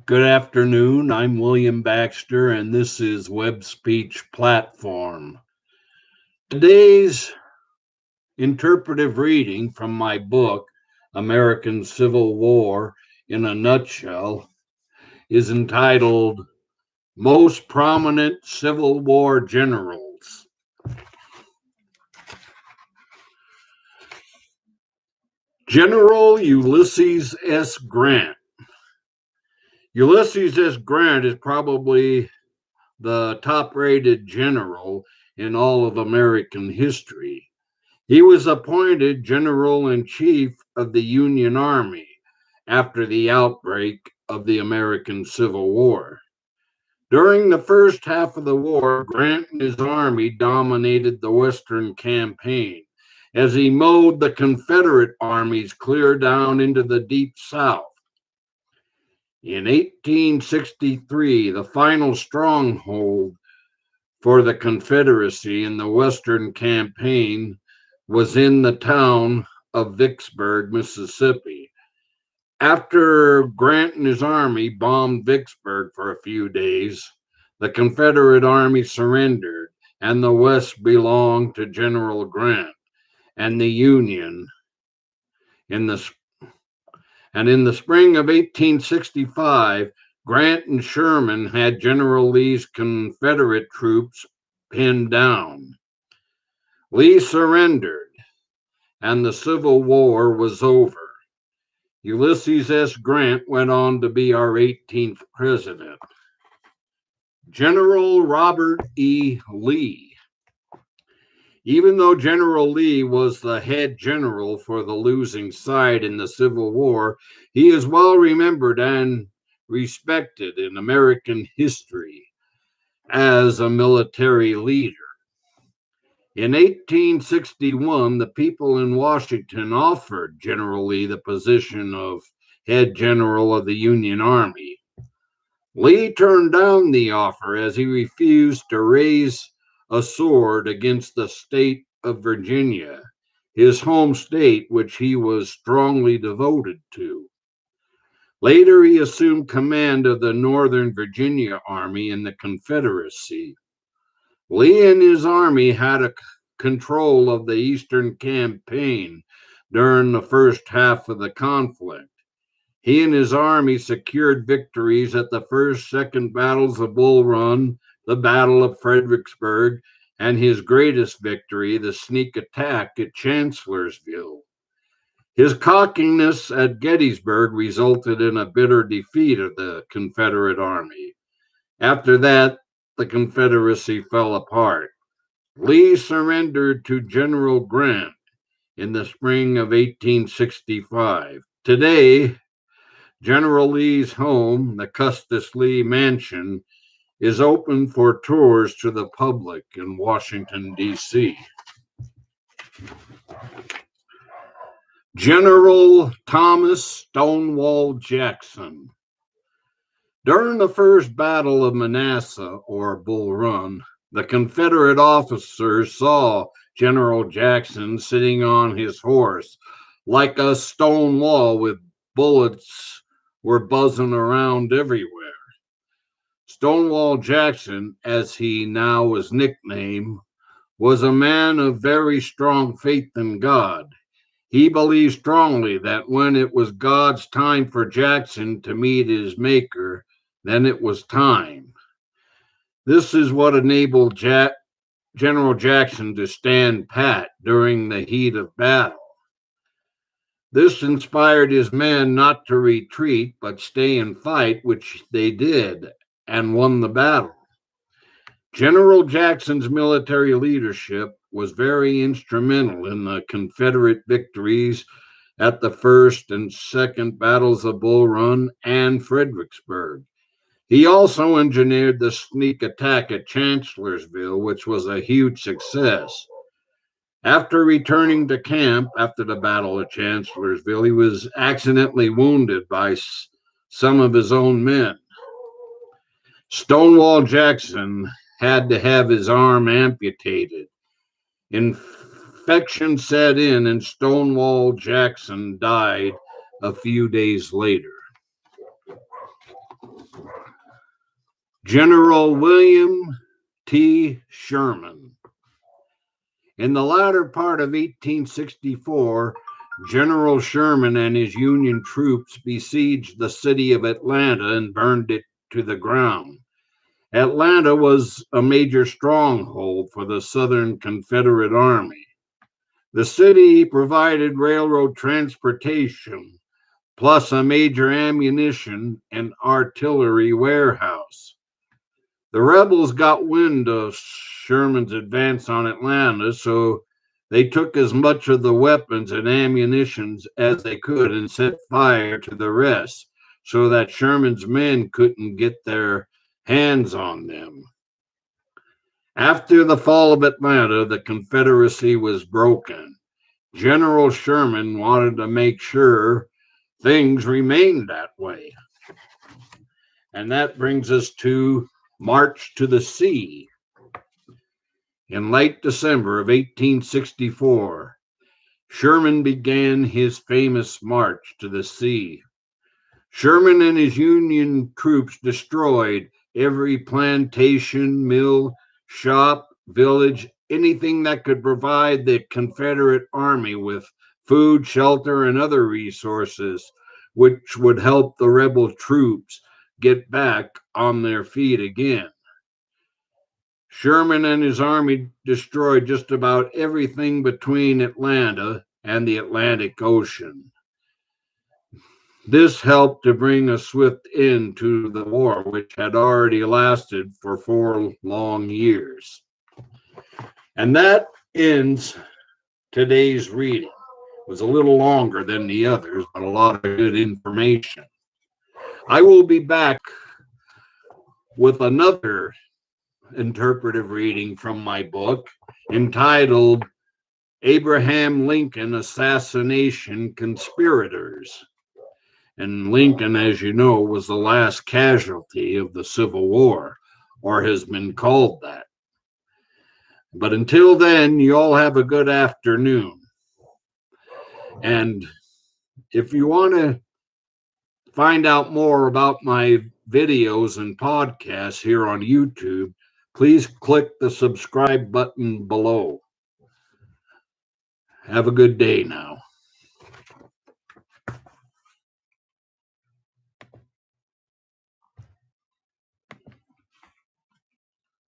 Good afternoon. I'm William Baxter, and this is Web Speech Platform. Today's interpretive reading from my book, American Civil War in a Nutshell, is entitled Most Prominent Civil War Generals. General Ulysses S. Grant. Ulysses S. Grant is probably the top rated general in all of American history. He was appointed General in Chief of the Union Army after the outbreak of the American Civil War. During the first half of the war, Grant and his army dominated the Western campaign as he mowed the Confederate armies clear down into the deep South. In 1863, the final stronghold for the Confederacy in the Western campaign was in the town of Vicksburg, Mississippi. After Grant and his army bombed Vicksburg for a few days, the Confederate army surrendered, and the West belonged to General Grant and the Union. In the in the spring of 1865, Grant and Sherman had General Lee's Confederate troops pinned down. Lee surrendered, and the Civil War was over. Ulysses S. Grant went on to be our 18th president. General Robert E. Lee. Even though General Lee was the head general for the losing side in the Civil War, he is well remembered and respected in American history as a military leader. In 1861, the people in Washington offered General Lee the position of head general of the Union Army. Lee turned down the offer as he refused to raise a sword against the state of Virginia, his home state, which he was strongly devoted to. Later, he assumed command of the Northern Virginia Army in the Confederacy. Lee and his army had a control of the Eastern campaign during the first half of the conflict. He and his army secured victories at the first, second battles of Bull Run, the Battle of Fredericksburg, and his greatest victory, the sneak attack at Chancellorsville. His cockiness at Gettysburg resulted in a bitter defeat of the Confederate army. After that, the Confederacy fell apart. Lee surrendered to General Grant in the spring of 1865. Today, General Lee's home, the Custis Lee Mansion, is open for tours to the public in Washington, D.C. General Thomas Stonewall Jackson. During the first Battle of Manassas, or Bull Run, the Confederate officers saw General Jackson sitting on his horse like a stone wall with bullets were buzzing around everywhere. Stonewall Jackson, as he now was nicknamed, was a man of very strong faith in God. He believed strongly that when it was God's time for Jackson to meet his maker, then it was time. This is what enabled General Jackson to stand pat during the heat of battle. This inspired his men not to retreat but stay and fight, which they did and won the battle. General Jackson's military leadership was very instrumental in the Confederate victories at the first and second battles of Bull Run and Fredericksburg. He also engineered the sneak attack at Chancellorsville, which was a huge success. After returning to camp after the Battle of Chancellorsville, he was accidentally wounded by some of his own men. Stonewall Jackson had to have his arm amputated. Infection set in, and Stonewall Jackson died a few days later. General William T. Sherman. In the latter part of 1864, General Sherman and his Union troops besieged the city of Atlanta and burned it to the ground. Atlanta was a major stronghold for the Southern Confederate Army. The city provided railroad transportation, plus a major ammunition and artillery warehouse. The rebels got wind of Sherman's advance on Atlanta, so they took as much of the weapons and ammunitions as they could and set fire to the rest so that Sherman's men couldn't get their hands on them. After the fall of Atlanta, the Confederacy was broken. General Sherman wanted to make sure things remained that way. And that brings us to March to the Sea. In late December of 1864, Sherman began his famous march to the sea. Sherman and his Union troops destroyed every plantation, mill, shop, village, anything that could provide the Confederate Army with food, shelter, and other resources, which would help the rebel troops get back on their feet again. Sherman and his army destroyed just about everything between Atlanta and the Atlantic Ocean. This helped to bring a swift end to the war, which had already lasted for 4 long years. And that ends today's reading. It was a little longer than the others, but a lot of good information. I will be back with another interpretive reading from my book entitled Abraham Lincoln Assassination Conspirators. And Lincoln, as you know, was the last casualty of the Civil War, or has been called that. But until then, you all have a good afternoon. And if you want to find out more about my videos and podcasts here on YouTube, please click the subscribe button below. Have a good day now.